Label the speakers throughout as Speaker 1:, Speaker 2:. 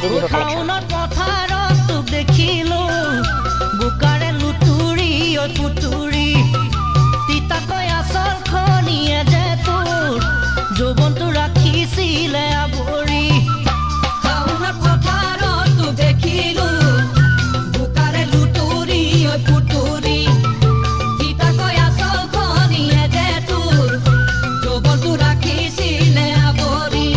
Speaker 1: JG Bihu collection.
Speaker 2: পথাৰত তোক দেখিলো বুকাৰে লুতুৰি ঐ পুতুৰি তিতাকৈ আচল খনিয়ে যে তোৰ যৌৱনটো ৰাখিছিলে আৱৰি। শাওণৰ পথাৰত তোক দেখিলো বুকাৰে লুতুৰি ঐ পুতুৰি তিতাকৈ আচল খনিয়ে যে তোৰ যৌৱনটো ৰাখিছিলে আৱৰি।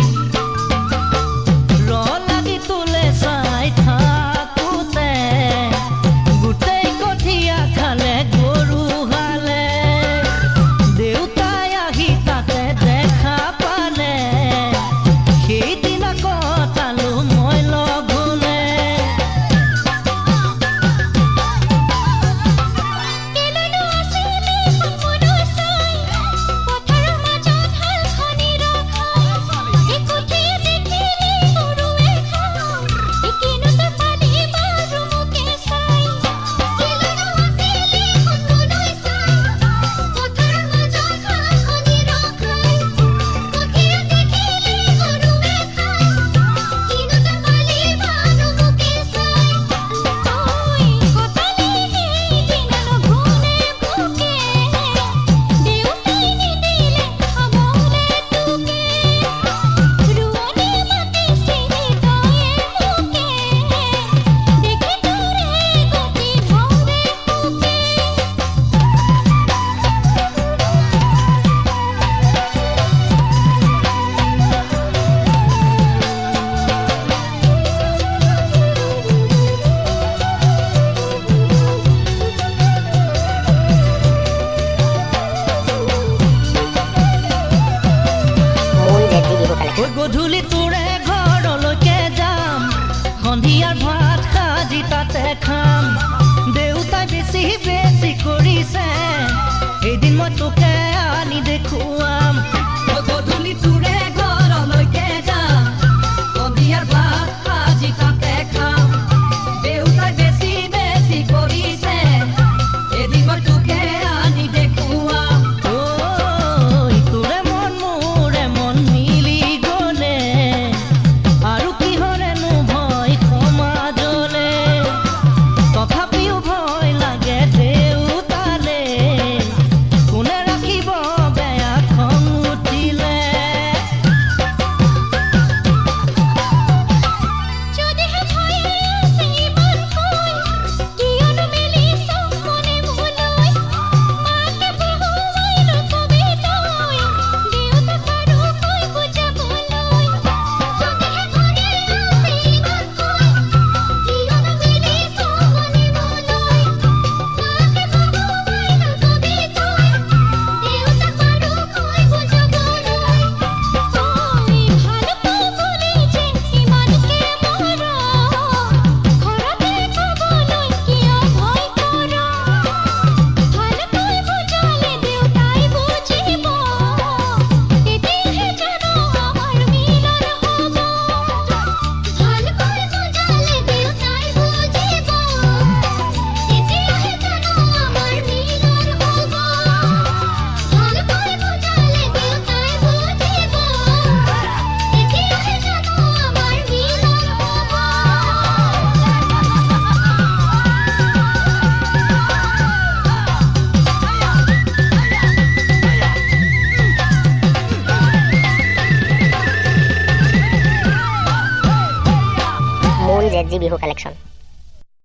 Speaker 2: গধূলি তোৰে ঘৰলৈকে যাম সন্ধিয়াৰ ভাত সাজি তাতে খাম। দেউতাই বেছি বেছি কৰিছে এদিন মই তোকে আনি দেখুৱাম। গধূলি তোৰে ঘৰলৈকে যাম সন্ধিয়াৰ ভাত সাজি তাতে খাম। দেউতাই বেছি বেছি কৰিছে এদিন মই তোকে আনি দেখুৱাম।
Speaker 1: JG Bihu collection.